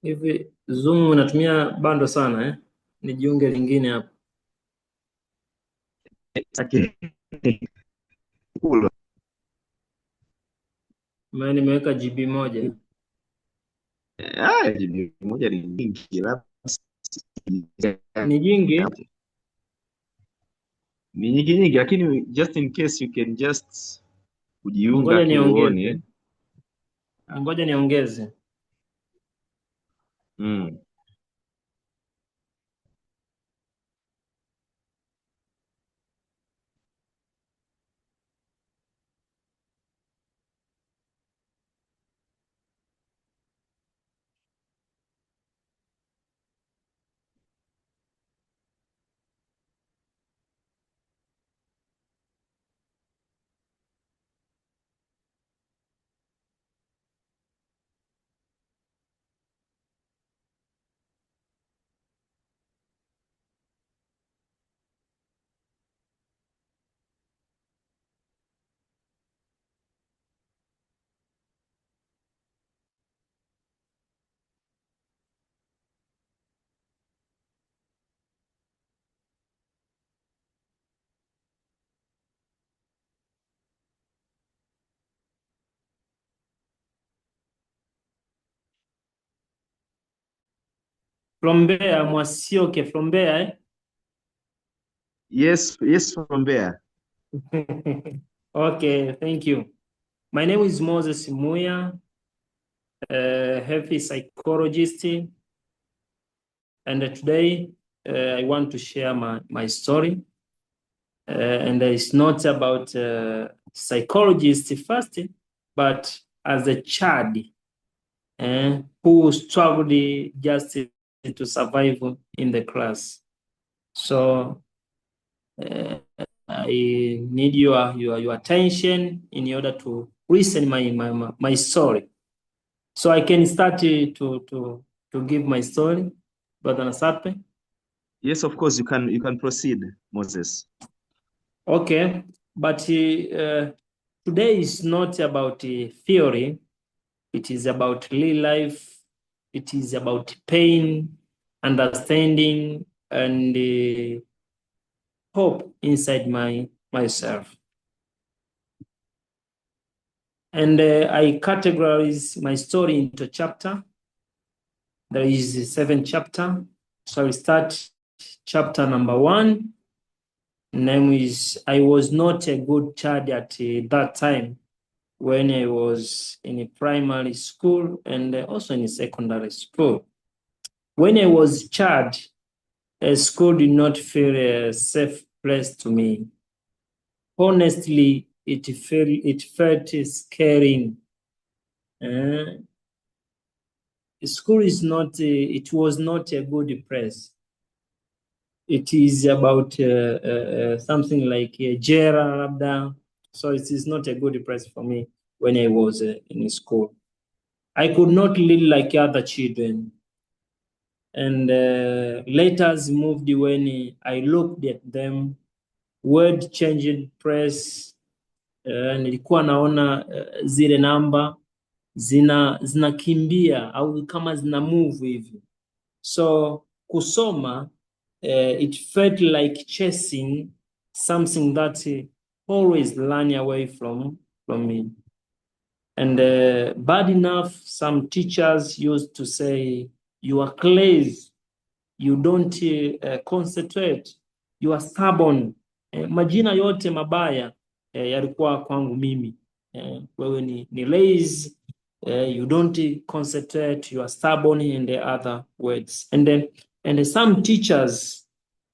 Hivi Zoom unatumia bando sana eh? Nijiunge lingine hapa. Lakini cool. Maana nimeweka GB moja. GB moja ni nyingi, labda Ni jingi? ni nyingi nyingi, lakini just in case you can just kujiunga Ngoja tu niongeze. uone. Ngoja niongeze. Mm. From Mbeya, Mwasioke from Mbeya eh? Yes, yes, from there. Okay, thank you. My name is Moses Muya, healthy psychologist, and today I want to share my story. And it's not about psychologist first, but as a child who struggled just to survive in the class. So I need your attention in order to listen my story. So I can start to give my story, Brother Nasape. Yes, of course, you can proceed, Moses. Okay, but today is not about theory. It is about real life. It is about pain, understanding, and hope inside myself. And I categorize my story into chapter. There is 7 chapter. So I start chapter number 1. Name is I was not a good child at that time when I was in a primary school and also in a secondary school. When I was a child, school did not feel a safe place to me. Honestly, it felt scaring. School is not. It was not a good place. It is about something like a jail, so it is not a good place for me when I was in school. I could not live like other children. And letters moved when I looked at them. Word changed press. Nilikuwa naona zile namba zinakimbia au kama zina move hivi. So kusoma, it felt like chasing something that always ran away from me. And bad enough, some teachers used to say, you are crazy, you don't concentrate, you are stubborn. Majina yote mabaya yalikuwa kwangu mimi. Wewe ni lazy, you don't concentrate, you are stubborn, and the other words. And some teachers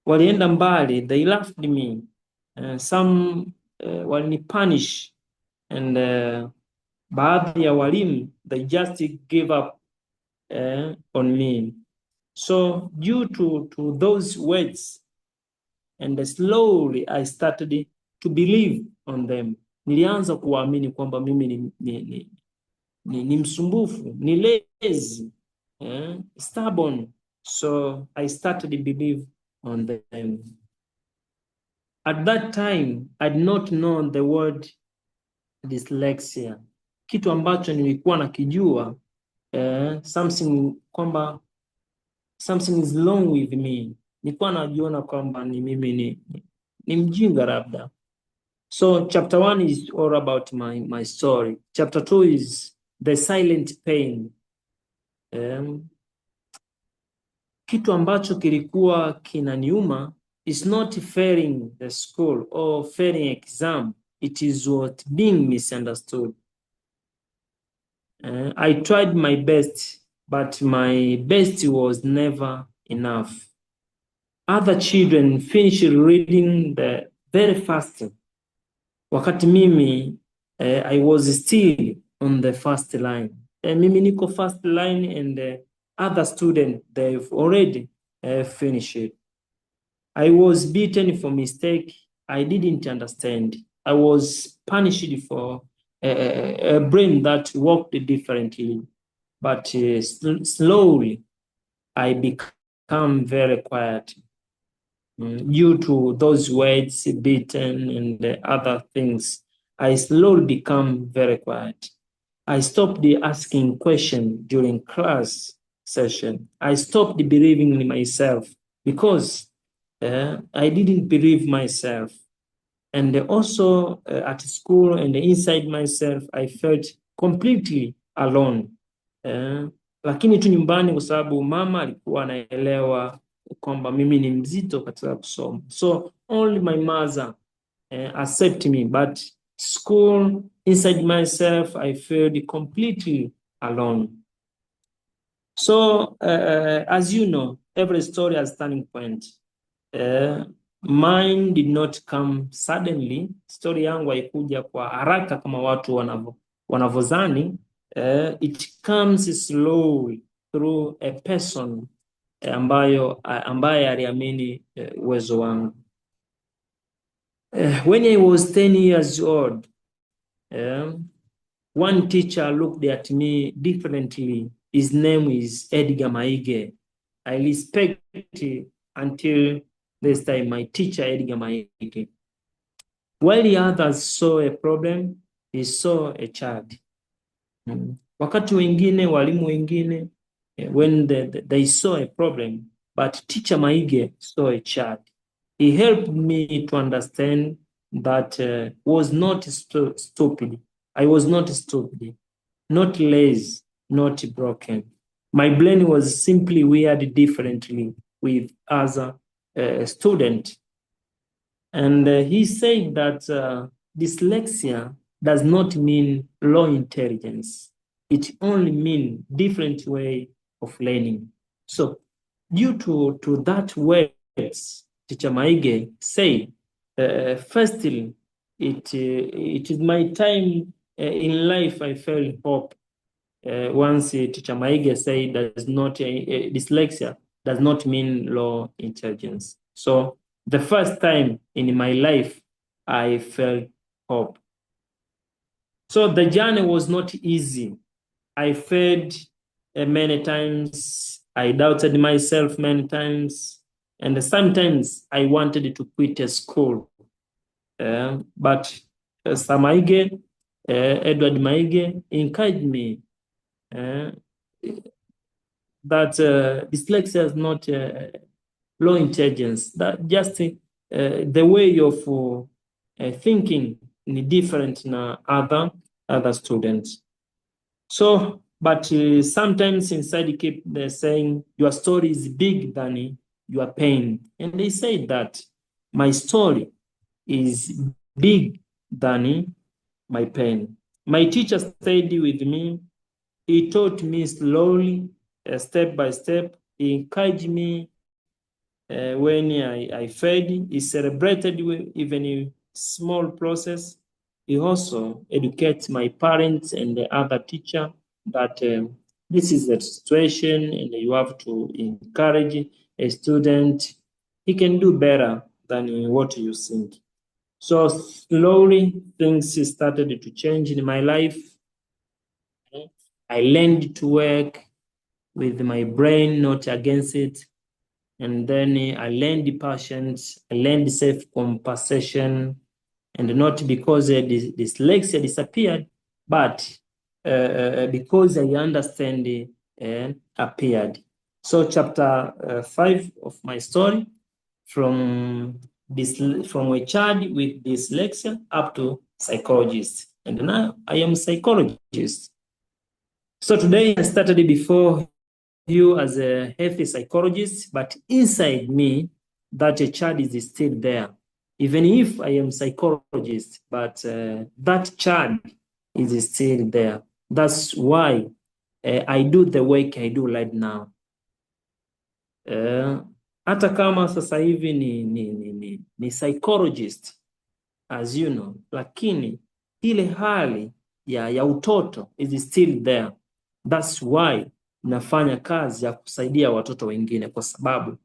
walienda mbali, they laughed me. Some walinipunish, and baadhi ya walimu, they just give up on me. So due to those words, and slowly I started to believe on them. Nilianza kuamini kwamba mimi ni msumbufu, ni lazy, stubborn. So I started to believe on them. At that time, I did not know the word dyslexia. Kitu ambacho nilikuwa nakijua something is wrong with me. Nilikuwa najiona kwamba ni mimi ni mjinga labda. So chapter 1 is all about my story. Chapter 2 is the silent pain. Kitu ambacho kilikuwa kinaniuma is not failing the school or failing exam. It is what being misunderstood. I tried my best, but my best was never enough. Other children finished reading the very fast, wakati mimi I was still on the first line. Mimi niko first line and other student, they've already finished it. I was beaten for mistake I didn't understand. I was punished for a brain that worked differently. But slowly, I become very quiet due to those words, beaten, and other things. I slowly become very quiet. I stopped asking questions during class session. I stopped believing in myself because I didn't believe myself. And also at school and inside myself, I felt completely alone. Lakini tu nyumbani, kwa sababu mama alikuwa anaelewa kwamba mimi ni mzito katika kusoma. So only my mother accept me, but school, inside myself, I felt completely alone. So as you know, every story has a turning point. Mine did not come suddenly. Story yangu haikuja kwa haraka kama watu wanavyozani. It comes slowly through a person ambaye aliamini uwezo wangu. When I was 10 years old, one teacher looked at me differently. His name is Edgar Maige. I respect it until this time, my teacher Edgar Maige. While the others saw a problem, he saw a child. Wakati wengine, walimu wengine, when they saw a problem, but teacher Maige saw a child. He helped me to understand that was not stupid. I was not stupid, not lazy, not broken. My brain was simply wired differently with other students. And he said that dyslexia does not mean low intelligence. It only means different way of learning. So due to that words, Teacher Maige said, firstly, it is my time in life I felt hope. Once Teacher Maige said dyslexia does not mean low intelligence. So the first time in my life, I felt hope. So the journey was not easy. I failed many times. I doubted myself many times. And sometimes I wanted to quit a school. But Maige, Edward Maige, encouraged me that dyslexia is not low intelligence. That just the way of thinking is different than other students. So, but sometimes inside you keep saying your story is big than your pain. And they say that my story is big than my pain. My teacher stayed with me. He taught me slowly, step by step. He encouraged me when I failed. He celebrated even a small process. He also educates my parents and the other teacher that this is the situation and you have to encourage a student. He can do better than what you think. So slowly things started to change in my life. I learned to work with my brain, not against it. And then I learned patience, I learned self-compassion, and not because dyslexia disappeared, but because I understand appeared. So chapter 5 of my story, from a child with dyslexia up to psychologist. And now I am a psychologist. So today I started before you as a healthy psychologist, but inside me, that a child is still there. Even if I am psychologist, but that child is still there. That's why I do the work I do right now. Hata kama sasa hivi ni psychologist as you know, lakini ile hali ya utoto is still there. That's why nafanya kazi ya kusaidia watoto wengine, kwa sababu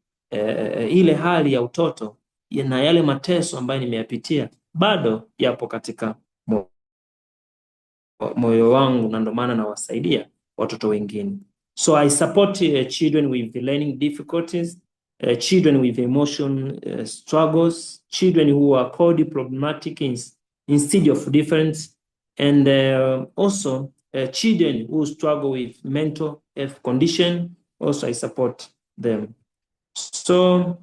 ile hali ya utoto na yale mateso ambayo nimeyapitia bado yapo katika moyo wangu, na ndio maana nawasaidia watoto wengine. So I support children with learning difficulties, children with emotion struggles, children who are called problematic instead of different, and also children who struggle with mental health condition. Also, I support them. So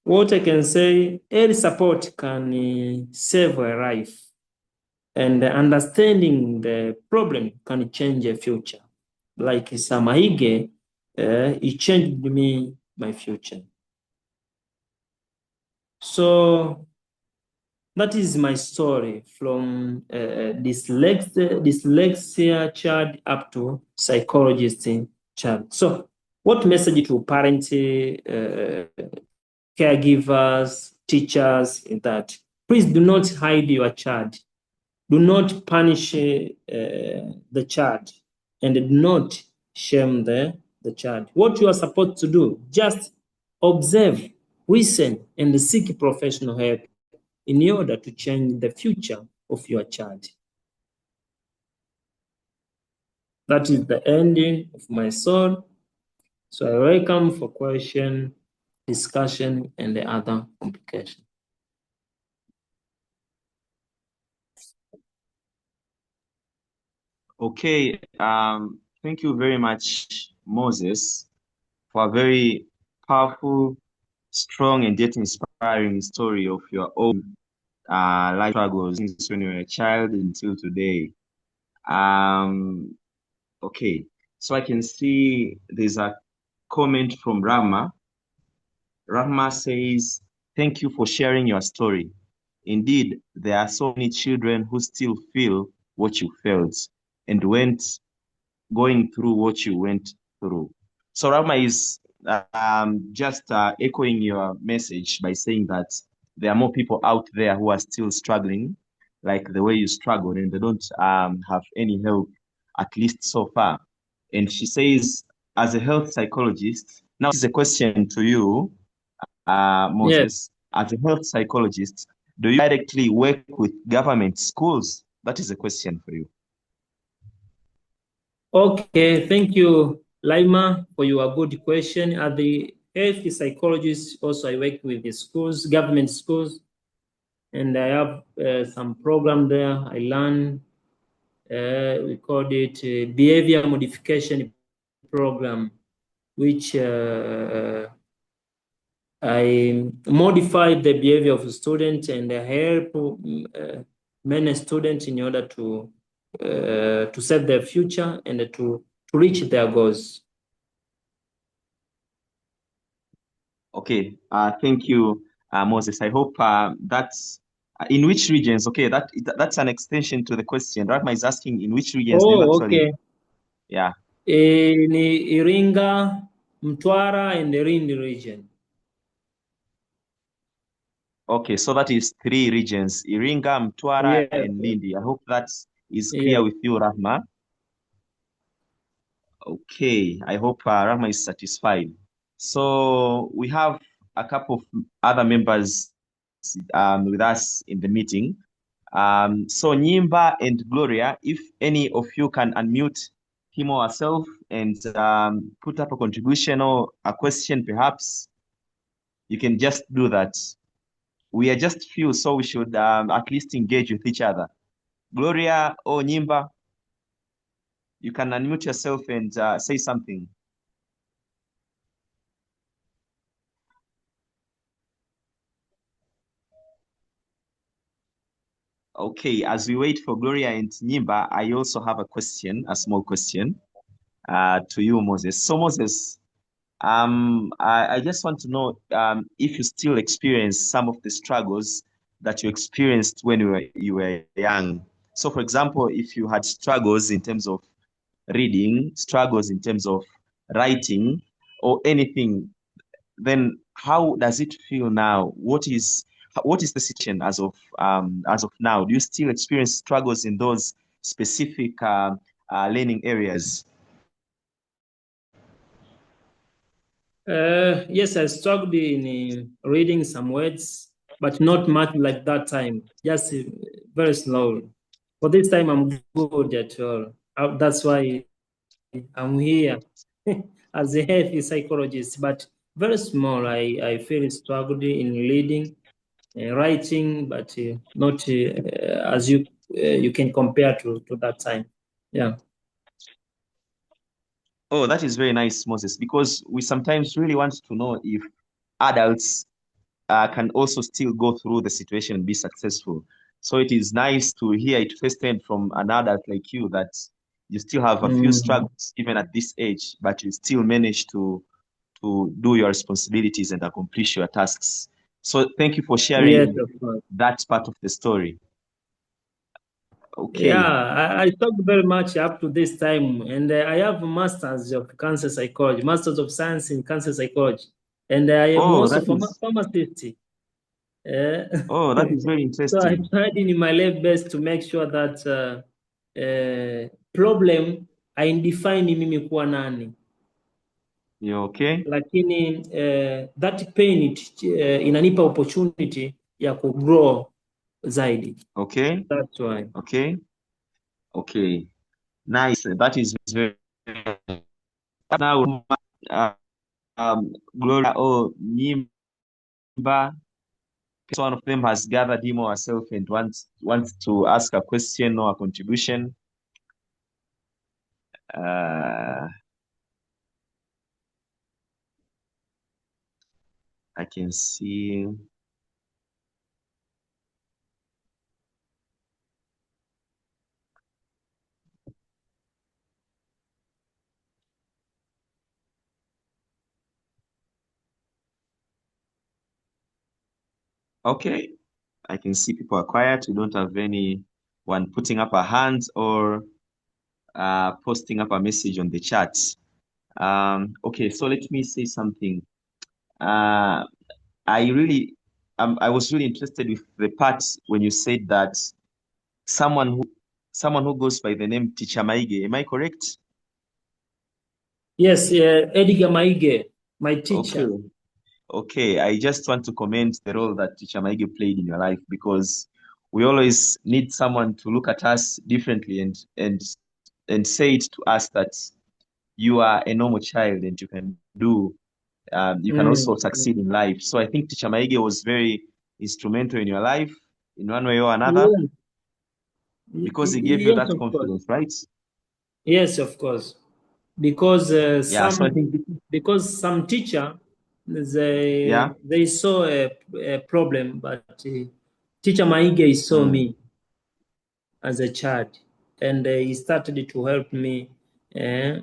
what I can say, early support can save a life, and understanding the problem can change a future. Like Samaige, it changed me, my future. So that is my story from dyslexia child up to psychologist child. So what message to parents, caregivers, teachers is that please do not hide your child. Do not punish the child, and do not shame the child. What you are supposed to do, just observe, listen, and seek professional help in order to change the future of your child. That is the ending of my story. So I welcome for question, discussion, and the other complication. Okay, thank you very much, Moses, for a very powerful, strong, and yet inspiring story of your own life struggles since when you were a child until today. Okay, so I can see there's a comment from Rama. Rama says, "Thank you for sharing your story. Indeed, there are so many children who still feel what you felt and went going through what you went through." So Rama is just echoing your message by saying that there are more people out there who are still struggling like the way you struggled, and they don't have any help, at least so far. And she says, as a health psychologist, now this is a question to you, Yes. Moses. As a health psychologist, do you directly work with government schools? That is a question for you. Okay, thank you, Laima, for your good question. As the health psychologist, also I work with the schools, government schools, and I have some program there. I learn, we called it behavior modification program, which I modified the behavior of students and help many students in order to set their future and to reach their goals. Okay, thank you, Moses. I hope that's in which regions. Okay, that's an extension to the question. Ratma is asking in which regions do you Oh, actually? okay. Yeah. Ni Iringa, Mtwara, and the Lindi region. Okay, so that is 3 regions: Iringa, Mtwara, Yes. and Lindi. I hope that is clear Yes. with you, Rahma. Okay, I hope Rahma is satisfied. So we have a couple of other members with us in the meeting. So Nyimba and Gloria, if any of you can unmute him or herself and put up a contribution or a question, perhaps you can just do that. We are just few, so we should at least engage with each other. Gloria or Nyimba? You can unmute yourself and say something. Okay, as we wait for Gloria and Nyimba, I also have a question, a small question to you, Moses. So, Moses, I just want to know if you still experience some of the struggles that you experienced when you were young. So, for example, if you had struggles in terms of reading, struggles in terms of writing, or anything, then how does it feel now? What is the situation as of now? Do you still experience struggles in those specific learning areas? Yes, I struggled in reading some words, but not much like that time. Just very slow. For this time, I'm good at all. That's why I'm here as a health psychologist. But very small. I feel struggled in reading, writing, but not as you can compare to that time. Yeah. Oh, that is very nice, Moses, because we sometimes really want to know if adults can also still go through the situation and be successful. So it is nice to hear it firsthand from an adult like you that you still have a few Mm. struggles even at this age, but you still manage to do your responsibilities and accomplish your tasks. So thank you for Yes, sharing of course. that part of the story. Yeah, Okay. I talked very much up to this time, and I have a master's of cancer psychology, masters of science in cancer psychology, and I am Oh, also that from a is pharmacist. Uh, oh, that is very so I interesting. tried in my level best to make sure that problem haindefine mimi kuwa nani, You okay? lakini that pain inanipa opportunity ya kugrow zaidi. Okay. That's why. Okay. Okay. Nice. That is very now uh, Gloria or Nimba. One of them has gathered him or herself and wants to ask a question or a contribution. Uh, I can see. Okay, I can see people are quiet. We don't have anyone putting up a hand or posting up a message on the chat. Okay, so let me say something. Uh, I was really interested with the part when you said that someone who someone who goes by the name Teacher Maige. Am I correct? Yes, Edgar Maige, my Okay. teacher. Okay, I just want to commend the role that Teacher Maige played in your life because we always need someone to look at us differently and say it to us that you are a normal child and you can Mm. also succeed in life. So I think Teacher Maige was very instrumental in your life in one way or another Yeah. because he gave you Yes, that of course. confidence, right? Yes, of course. Because Yeah. So I think some teacher yeah. they saw a problem, but teacher Maige saw Mm. me as a child, and he started to help me. Uh,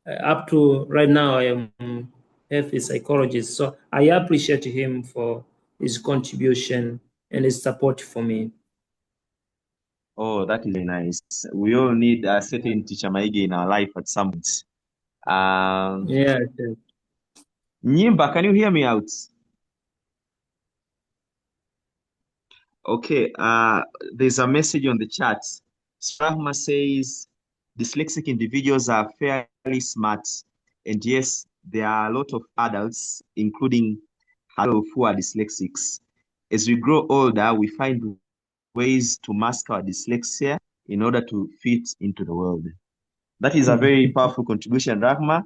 Up to right now, I am health psychologist, so I appreciate him for his contribution and his support for me. Oh, that is very nice. We all need a certain Teacher Maige in our life at some point. Um, Yes, yes. Nyimba, can you hear me out? Okay, there's a message on the chat. Sprahma says dyslexic individuals are fairly smart, and yes, there are a lot of adults, including adults who are dyslexics. As we grow older, we find ways to mask our dyslexia in order to fit into the world. That is a very powerful contribution, Rahma.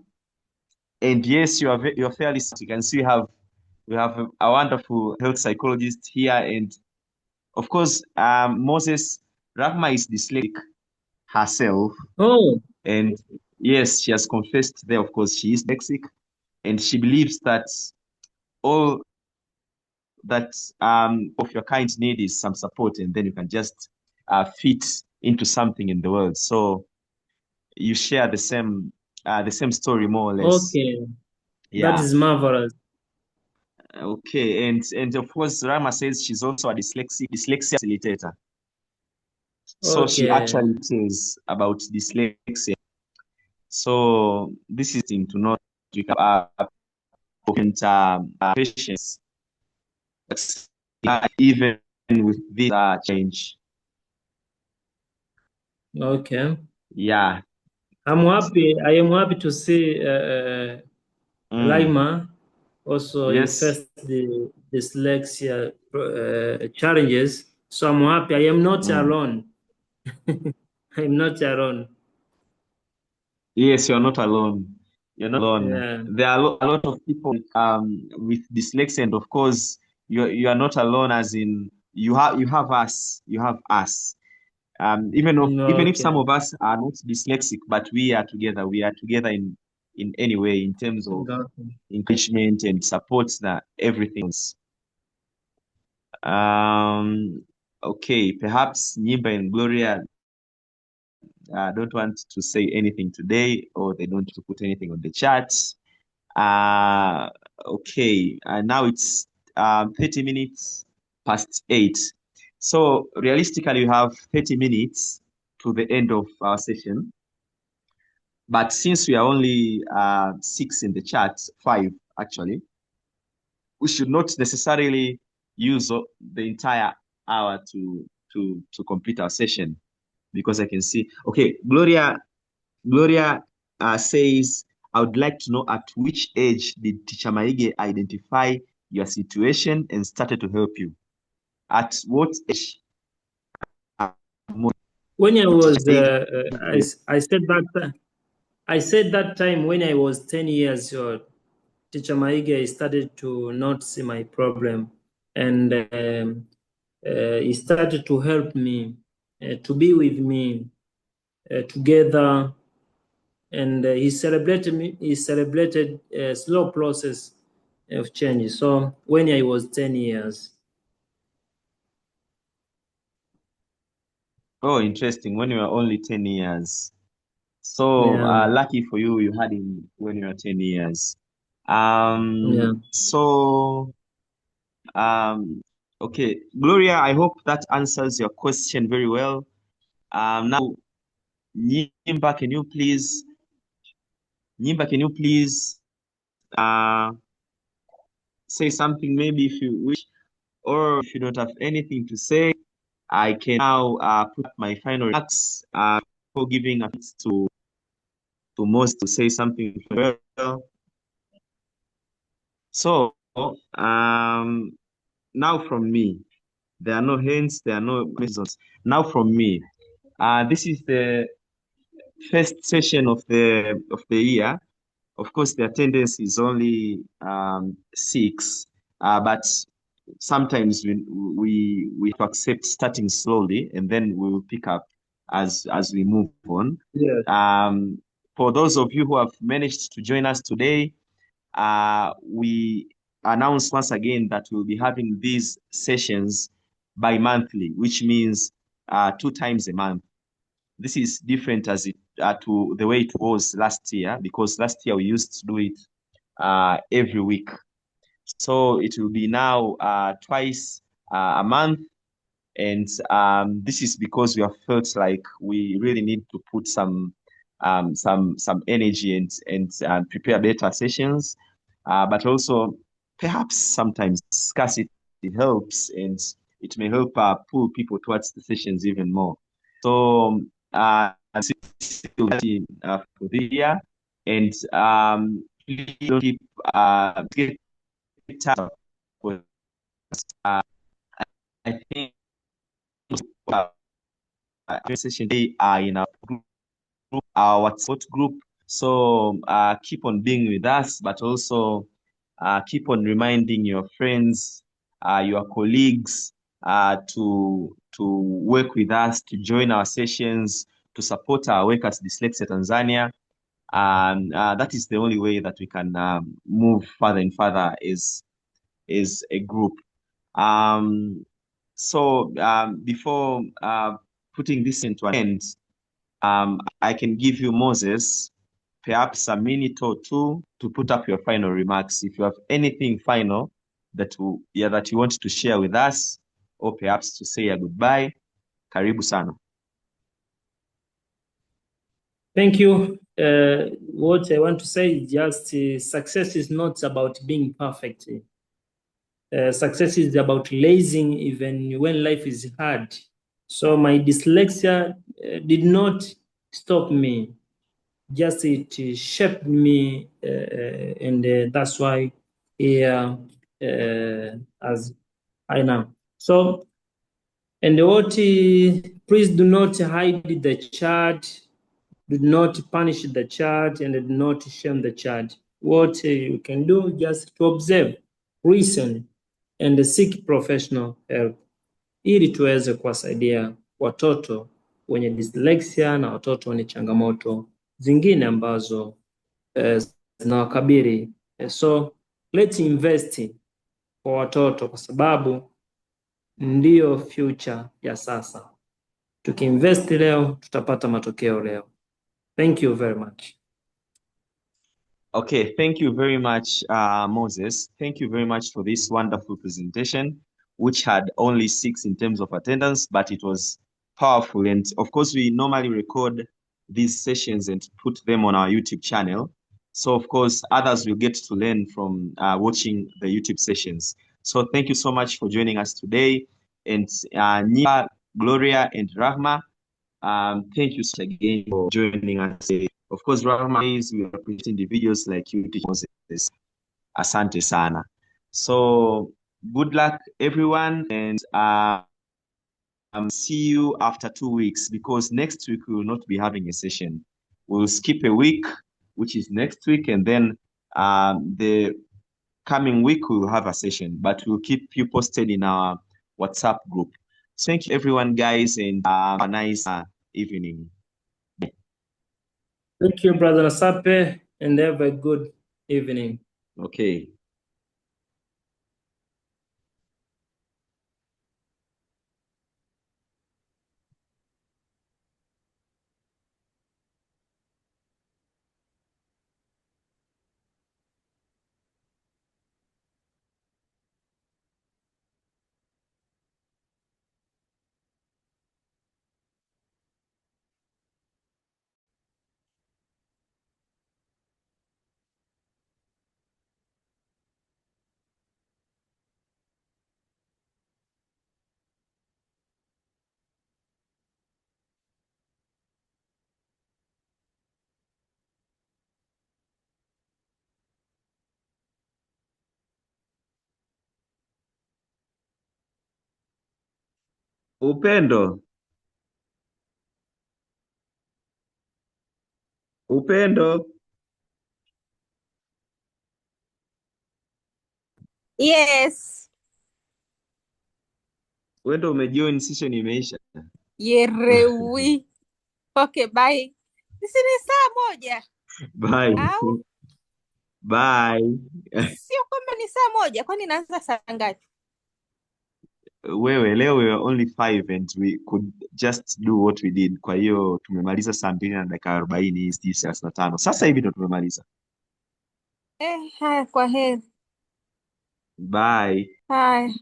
And yes, you're fairly smart. You can see we have a wonderful health psychologist here, and of course, Moses, Rahma is dyslexic herself. Oh. And yes, she has confessed there, of course, she is dyslexic, and she believes that all that of your kind need is some support, and then you can just fit into something in the world. So you share the same story more or less. Okay, that Yeah. is marvelous. Okay. And of course, Rama says she's also a dyslexia facilitator. So she Okay, actually says about dyslexia. So this is thing to not and patience, even with this change. okay. Yeah. I'm happy. I am happy to see Mm. Laima also he Yes. faced the dyslexia challenges. So I'm happy. I am not Mm. alone. I'm not alone. Yes, you're not alone. You're not alone. Yeah, There are a lot of people with dyslexia, and of course, you are not alone. As in, you have us. You have us. Even if some okay. of us are not dyslexic, but we are together. We are together in any way in terms of Okay. encouragement and support that everything else. Um, okay, perhaps Nyimba and Gloria don't want to say anything today, or they don't want to put anything on the chat. Uh, okay, now it's 30 minutes past 8. So realistically, we have 30 minutes to the end of our session. But since we are only 6 in the chat, 5 actually, we should not necessarily use the entire hour to complete our session, because I can see. Okay, Gloria says, I would like to know at which age did Teacher Maige identify your situation and started to help you? At what age? When I was, Maige? I said that I said that time when I was 10 years old, Teacher Maige started to not see my problem, and he started to help me, to be with me together, and he celebrated me. He celebrated a slow process of change. So when I was 10 years, Oh, interesting. When you were only 10 years. So yeah, lucky for you, you had him when you were 10 years. yeah. So, um, okay, Gloria, I hope that answers your question very well. Now, Nyimba, can you please uh, say something maybe if you wish, or if you don't have anything to say, I can now put my final remarks before giving a bit to most to say something well. So, now from me, there are no hints, there are no questions. Now from me, this is the first session of the year. Of course, the attendance is only 6, but sometimes we have to accept starting slowly, and then we will pick up as we move on. Yes. Um, for those of you who have managed to join us today, we announce once again that we'll be having these sessions bi-monthly, which means 2 times a month. This is different as it to the way it was last year, because last year we used to do it every week. So it will be now twice a month, and this is because we have felt like we really need to put some energy and prepare better sessions, but also perhaps sometimes scarcity helps, and it may help pull people towards the sessions even more. So this is for the year, and please don't keep get tired. Uh, I think uh, session they are in our group, our WhatsApp group. So keep on being with us, but also keep on reminding your friends, your colleagues to work with us, to join our sessions, to support our work at Dyslexia Tanzania. That is the only way that we can move further and further is a group. Before putting this into an end, I can give you, Moses, perhaps a minute or two to put up your final remarks. If you have anything final that you want to share with us, or perhaps to say a goodbye, karibu sana. Thank you. What I want to say is just success is not about being perfect. Success is about lazing even when life is hard. So my dyslexia did not stop me. Just it shaped me, and that's why here as I am. So, and what? Please do not hide the child. Do not punish the child, and do not shame the child. What you can do just to observe, listen, and seek professional help ili tuweze kuwasaidia watoto wenye dyslexia na watoto wenye changamoto zingine ambazo zinawakabili. So let's invest kwa watoto kwa sababu ndiyo future ya sasa. Tukiinvest leo tutapata matokeo leo. Thank you very much. Okay, thank you very much, Moses. Thank you very much for this wonderful presentation, which had only 6 in terms of attendance, but it was powerful. And of course, we normally record these sessions and put them on our YouTube channel. So of course, others will get to learn from watching the YouTube sessions. So thank you so much for joining us today. And Nia, Gloria, and Rahma, thank you so much again for joining us today. Of course, Rahma is we appreciate individuals like you, Moses. Asante sana. So good luck, everyone, and see you after 2 weeks, because next week we will not be having a session. We'll skip a week, which is next week, and then the coming week we will have a session, but we'll keep you posted in our WhatsApp group. So thank you, everyone, guys, and have a nice evening. Thank you, Brother Nasape, and have a good evening. Okay. Upendo. Upendo. Yes. Wewe ndo umejoin, session imeisha. Yerewi. Okay, bye. Sisi ni saa moja. Bye. Au? Bye. Sio kwamba ni saa moja, kwani naanza saa ngapi? Wewe leo we were only 5 and we could just do what we did. Kwa hiyo tumemaliza saa 2 na dakika 40, 35. Sasa hivi ndo tumemaliza. Haya, kwa heri. Bye. Haya.